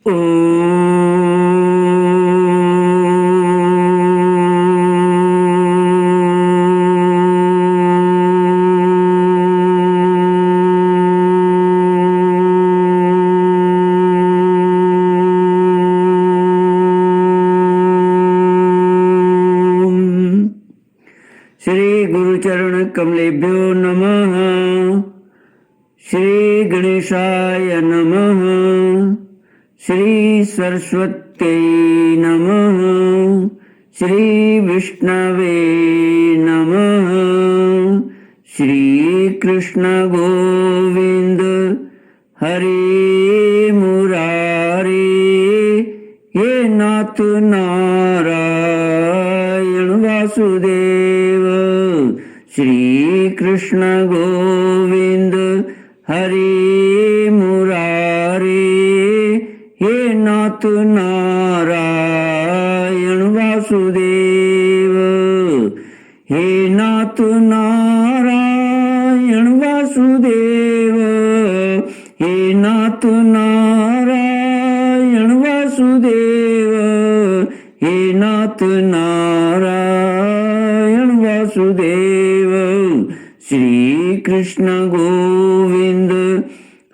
श्री गुरुचरण कमलेभ्यो नमः। श्री गणेशाय नमः। श्री सरस्वत्यै नमः। श्री विष्णवे नमः। श्री कृष्ण गोविंद हरे मुरारे, हे नाथ नारायण वासुदेव। श्री कृष्ण गोविंद हरे मुरारे, हे नाथ नारायण वासुदेव। हे नाथ नारायण वासुदेव। हे नाथ नारायण वासुदेव। हे नाथ नारायण वासुदेव। श्री कृष्ण गोविंद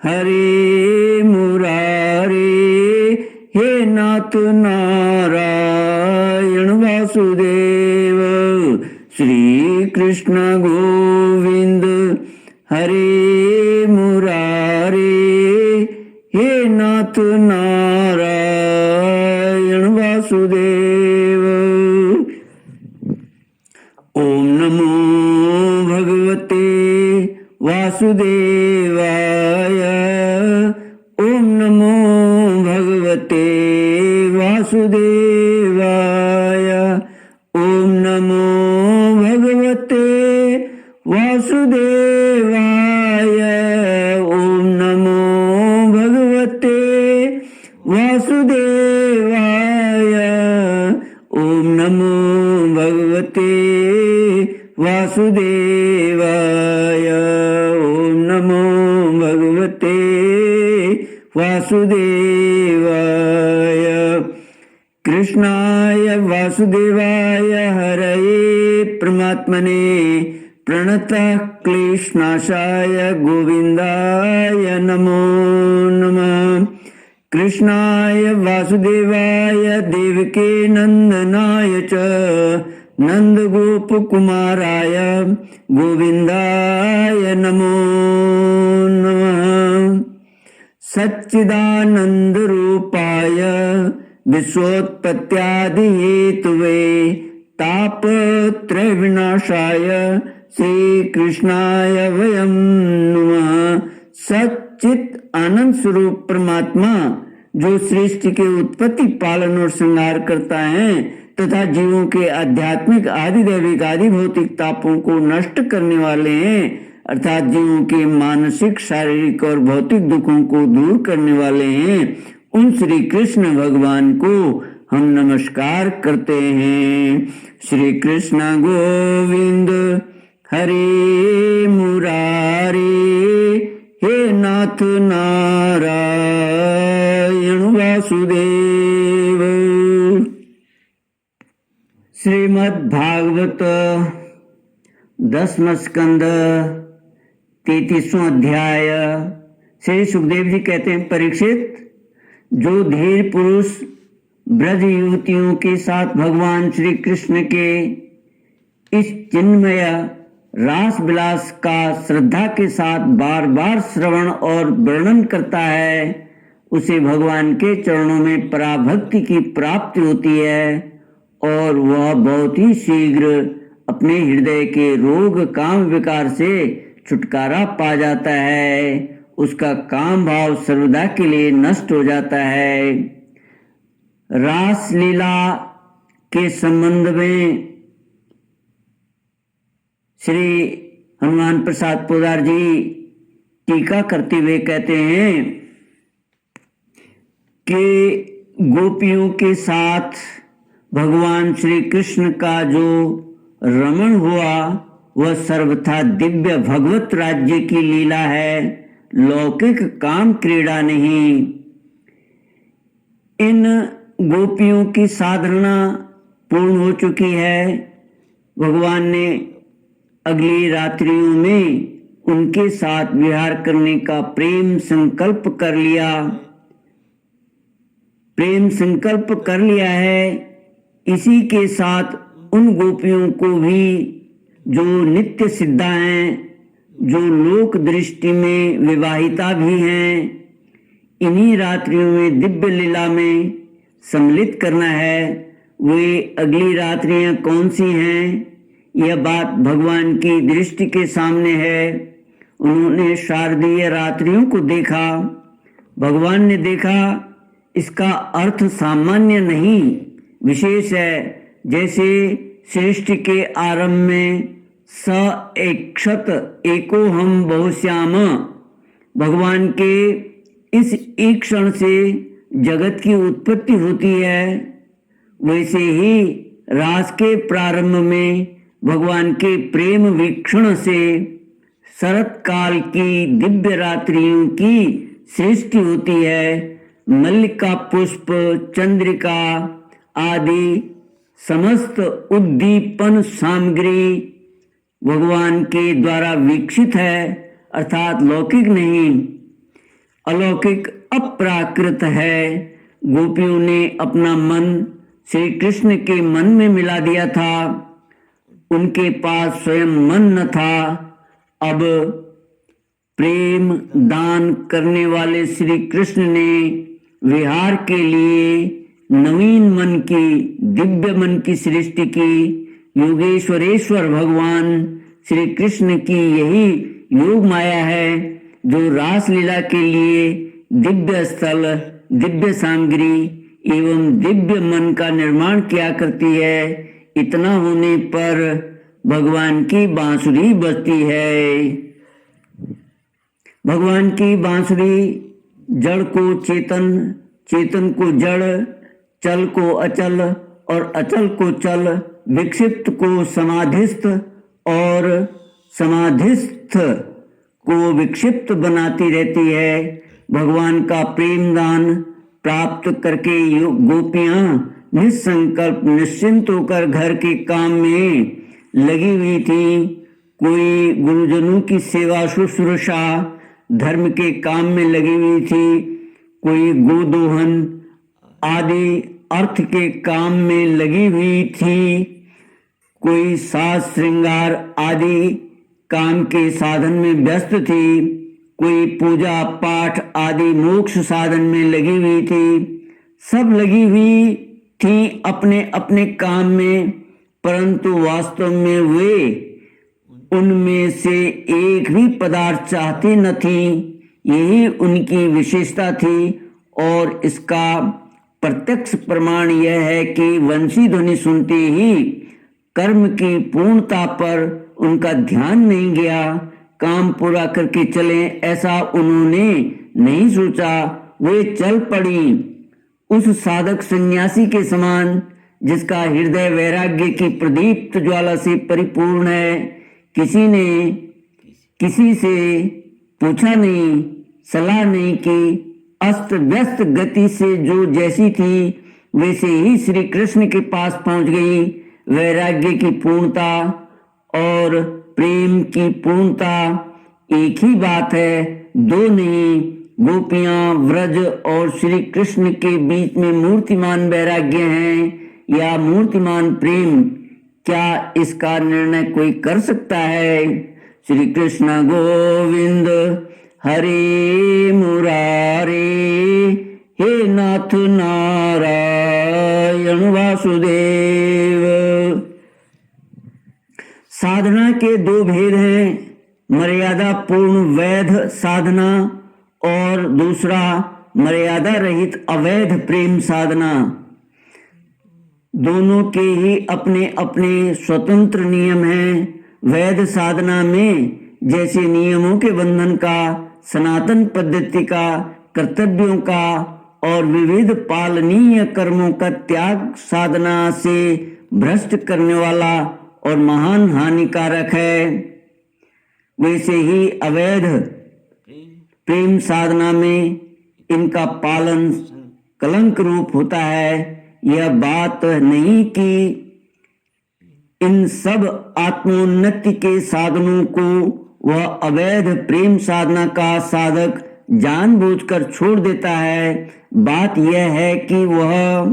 हरे मुरारे, हे नाथ नारायण वासुदेव। श्री कृष्ण गोविंद हरे मुरारे, हे नाथ नारायण वासुदेव। ओम नमो भगवते वासुदेवाय। ओम नमो भगवते वासुदेवाय। ओम नमो भगवते वासुदेवाय। ओम नमो भगवते वासुदेवाय। ओम नमो भगवते वासुदेवाय। ओम नमो भगवते वासुदेवाय। कृष्णाय वासुदेवाय हरये परमात्मने प्रणतः क्लेशनाशाय गोविंदाय नमो नमः। कृष्णाय वासुदेवाय देवके नंदनाय च नंदगोपकुमाराय गोविंदाय नमो नमः। सच्चिदानंद रूपाय विश्वोत्पत्त्यादिहेतुवे तापत्रय विनाशाय श्री कृष्णाय वयं नमः। सच्चित आनंद स्वरूप परमात्मा जो सृष्टि के उत्पत्ति, पालन और श्रृंगार करता है तथा जीवों के आध्यात्मिक आदि दैविक आदि भौतिक तापों को नष्ट करने वाले हैं, अर्थात जीवों के मानसिक, शारीरिक और भौतिक दुखों को दूर करने वाले हैं, उन श्री कृष्ण भगवान को हम नमस्कार करते हैं। श्री कृष्ण गोविंद हरे मुरारे, हे नाथ नारायण वासुदेव। श्रीमद् भागवत 10वां स्कंद 33वां अध्याय। श्री सुखदेव जी कहते हैं, परीक्षित, जो धीर पुरुष ब्रज युवतियों के साथ भगवान श्री कृष्ण के इस चिन्मय रास विलास का श्रद्धा के साथ बार बार श्रवण और वर्णन करता है, उसे भगवान के चरणों में पराभक्ति की प्राप्ति होती है और वह बहुत ही शीघ्र अपने हृदय के रोग काम विकार से छुटकारा पा जाता है। उसका काम भाव सर्वदा के लिए नष्ट हो जाता है। रास लीला के संबंध में श्री हनुमान प्रसाद पोदार जी टीका करते हुए कहते हैं कि गोपियों के साथ भगवान श्री कृष्ण का जो रमण हुआ वह सर्वथा दिव्य भगवत राज्य की लीला है, लौकिक काम क्रीड़ा नहीं। इन गोपियों की साधना पूर्ण हो चुकी है। भगवान ने अगली रात्रियों में उनके साथ विहार करने का प्रेम संकल्प कर लिया। प्रेम संकल्प कर लिया है। इसी के साथ उन गोपियों को भी जो नित्य सिद्धा हैं, जो लोक दृष्टि में विवाहिता भी हैं, इन्हीं रात्रियों में दिव्य लीला में सम्मिलित करना है। वे अगली रात्रियां कौन सी हैं, यह बात भगवान की दृष्टि के सामने है। उन्होंने शारदीय रात्रियों को देखा। भगवान ने देखा इसका अर्थ सामान्य नहीं विशेष है। जैसे सृष्टि के आरंभ में स एकक्षत एको हम बहुश्याम, भगवान के इस ईक्षण से जगत की उत्पत्ति होती है, वैसे ही रास के प्रारंभ में भगवान के प्रेम वीक्षण से शरत काल की दिव्य रात्रियों की सृष्टि होती है। मल्लिका पुष्प, चंद्रिका आदि समस्त उद्दीपन सामग्री भगवान के द्वारा विकसित है, अर्थात लौकिक नहीं, अलौकिक अप्राकृत है। गोपियों ने अपना मन श्री कृष्ण के मन में मिला दिया था। उनके पास स्वयं मन न था। अब प्रेम दान करने वाले श्री कृष्ण ने विहार के लिए नवीन मन की, दिव्य मन की सृष्टि की। योगेश्वरेश्वर भगवान श्री कृष्ण की यही योग माया है जो रास लीला के लिए दिव्य स्थल, दिव्य सामग्री एवं दिव्य मन का निर्माण किया करती है। इतना होने पर भगवान की बांसुरी बजती है। भगवान की बांसुरी जड़ को चेतन, चेतन को जड़, चल को अचल और अचल को चल, विक्षिप्त को समाधिस्थ और समाधिस्थ को विक्षिप्त बनाती रहती है। भगवान का प्रेम दान प्राप्त करके गोपियां निसंकल्प निश्चिंत होकर घर के काम में लगी हुई थी। कोई गुरुजनों की सेवा शुश्रूषा धर्म के काम में लगी हुई थी, कोई गोदोहन आदि अर्थ के काम में लगी हुई थी, कोई साज श्रृंगार आदि काम के साधन में व्यस्त थी, कोई पूजा पाठ आदि मोक्ष साधन में लगी हुई थी। सब लगी हुई थी अपने अपने काम में, परंतु वास्तव में वे उनमें से एक भी पदार्थ चाहती न थी। यही उनकी विशेषता थी और इसका प्रत्यक्ष प्रमाण यह है कि वंशी ध्वनि सुनते ही कर्म की पूर्णता पर उनका ध्यान नहीं गया। काम पूरा करके चले ऐसा उन्होंने नहीं सोचा। वे चल पड़ी उस साधक सन्यासी के समान जिसका हृदय वैराग्य की प्रदीप्त ज्वाला से परिपूर्ण है। किसी ने किसी से पूछा नहीं, सलाह नहीं की, अस्त व्यस्त गति से जो जैसी थी वैसे ही श्री कृष्ण के पास पहुंच गई। वैराग्य की पूर्णता और प्रेम की पूर्णता एक ही बात है, दो नहीं। गोपियां व्रज और श्री कृष्ण के बीच में मूर्तिमान वैराग्य हैं या मूर्तिमान प्रेम, क्या इसका निर्णय कोई कर सकता है? श्री कृष्ण गोविंद हरे मुरारे, हे नाथ नारायण वासुदेव। साधना के दो भेद हैं, मर्यादा पूर्ण वैध साधना और दूसरा मर्यादा रहित अवैध प्रेम साधना। दोनों के ही अपने अपने स्वतंत्र नियम हैं। वैध साधना में जैसे नियमों के बंधन का, सनातन पद्धति का, कर्तव्यों का और विविध पालनीय कर्मों का त्याग साधना से भ्रष्ट करने वाला और महान हानिकारक है, वैसे ही अवैध प्रेम साधना में इनका पालन कलंक रूप होता है। यह बात नहीं कि इन सब आत्मोन्नति के साधनों को वह अवैध प्रेम साधना का साधक जानबूझकर छोड़ देता है। बात यह है कि वह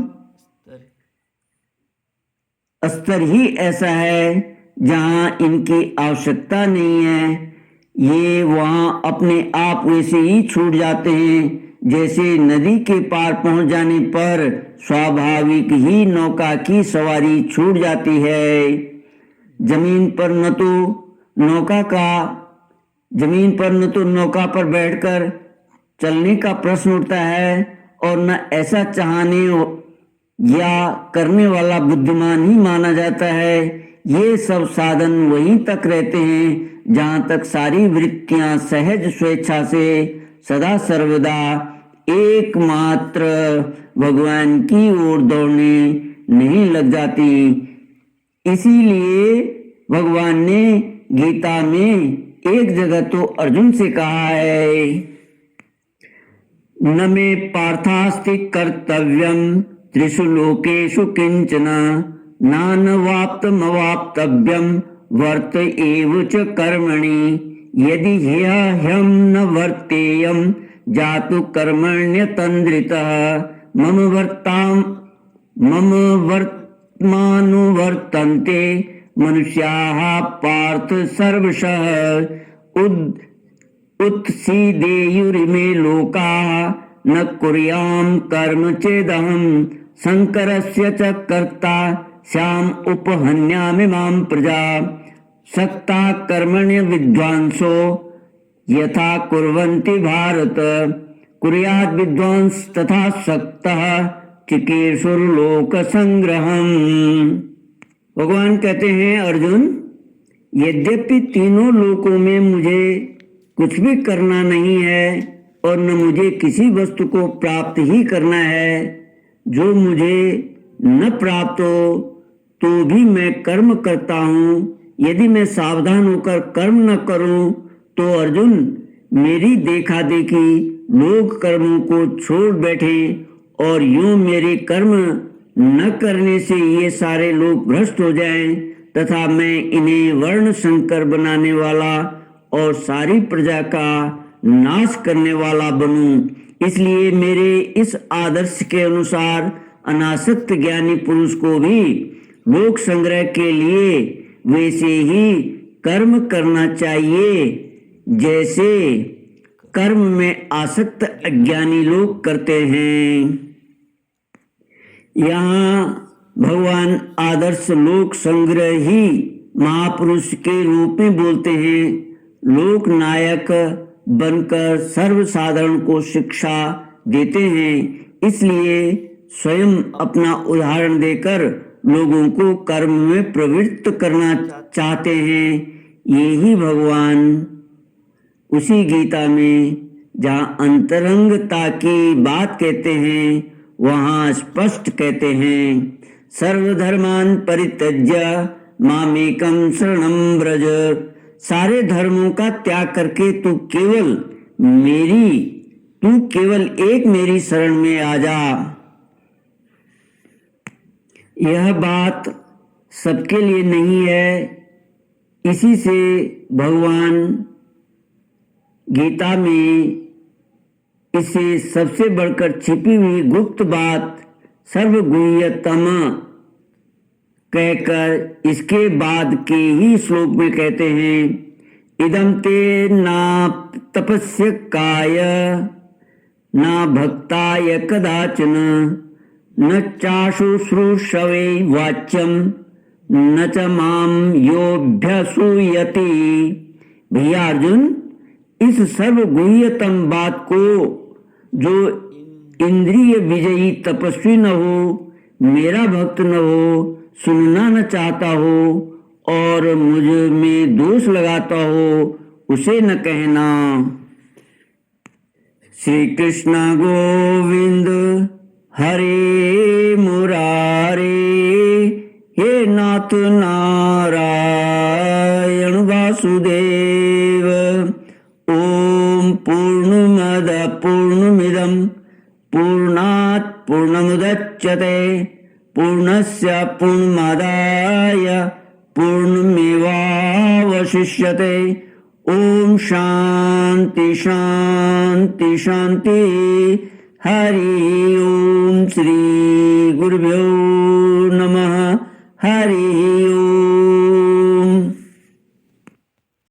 स्तर ही ऐसा है जहां इनकी आवश्यकता नहीं है। ये वहां अपने आप वैसे ही छूट जाते हैं जैसे नदी के पार पहुंच जाने पर स्वाभाविक ही नौका की सवारी छूट जाती है। जमीन पर न तो नौका पर बैठकर चलने का प्रश्न उठता है और न ऐसा चाहने या करने वाला बुद्धिमान ही माना जाता है। ये सब साधन वहीं तक रहते हैं जहां तक सारी वृत्तियां सहज स्वेच्छा से सदा सर्वदा एकमात्र भगवान की ओर दौड़ने नहीं लग जाती। इसीलिए भगवान ने गीता में एक जगह तो अर्जुन से कहा है, न मे पार्थास्ति कर्तव्यम त्रिषु लोकेषु किंचन नानवाप्तमवाप्तव्यम वर्त एव च कर्मणि यदि ह्यहं न वर्तेयं जातु कर्मण्यतन्द्रितः मम वर्तमानुवर्तन्ते मनुष्याः पार्थ सर्वशः उत्सीदेयुरिमे लोकाः न कुर्यां कर्म चेदहं शंकरस्य च कर्ता स्याम उपहन्यामि मां प्रजा सक्ता कर्मण्य विद्वांसो यथा कुर्वन्ति भारत कुर्याद् विद्वांस तथा सक्तः चिकीर्षुर्लोक संग्रहम्। भगवान कहते हैं, अर्जुन, यद्यपि तीनों लोकों में मुझे कुछ भी करना नहीं है और न मुझे किसी वस्तु को प्राप्त ही करना है, जो मुझे न प्राप्त हो तो भी मैं कर्म करता हूँ। यदि मैं सावधान होकर कर्म न करूँ तो अर्जुन, मेरी देखा देखी लोग कर्मों को छोड़ बैठे और यूं मेरे कर्म न करने से ये सारे लोग भ्रष्ट हो जाएं तथा मैं इन्हें वर्ण संकर बनाने वाला और सारी प्रजा का नाश करने वाला बनूं। इसलिए मेरे इस आदर्श के अनुसार अनासक्त ज्ञानी पुरुष को भी लोक संग्रह के लिए वैसे ही कर्म करना चाहिए जैसे कर्म में आसक्त अज्ञानी लोग करते हैं। यहाँ भगवान आदर्श लोक संग्रह ही महापुरुष के रूप में बोलते हैं। लोक नायक बनकर सर्वसाधारण को शिक्षा देते हैं, इसलिए स्वयं अपना उदाहरण देकर लोगों को कर्म में प्रवृत्त करना चाहते हैं। यही भगवान उसी गीता में जहाँ अंतरंगता की बात कहते हैं वहाँ स्पष्ट कहते हैं, सर्वधर्मान परित्यज्य मामेकं शरणं व्रज। सारे धर्मों का त्याग करके तू केवल एक मेरी शरण में आ जा। यह बात सबके लिए नहीं है। इसी से भगवान गीता में इसे सबसे बढ़कर छिपी हुई गुप्त बात सर्वगुह्यतम कहकर इसके बाद के ही श्लोक में कहते हैं, इदं ते ना तपस्य काय ना भक्ताय कदाचन न चाशुश्रूषवे वाच्यम न च माम योऽभ्यसूयति। भैया अर्जुन, इस सर्वगुह्यतम बात को जो इंद्रिय विजयी तपस्वी न हो, मेरा भक्त न हो, सुनना न चाहता हो और मुझ में दोष लगाता हो, उसे न कहना। श्री कृष्ण गोविंद हरे मुरारे, हे नाथ नारायण वासुदेव। ओम पूर्णमद पूर्णमिदं पूर्णात् मुदच्यते पूर्णस्य पूर्णमादाय पूर्णमेवावशिष्यते। ओम शांति शांति शांति। हरि ओम। श्री गुरुभ्यो नमः। हरि ओम।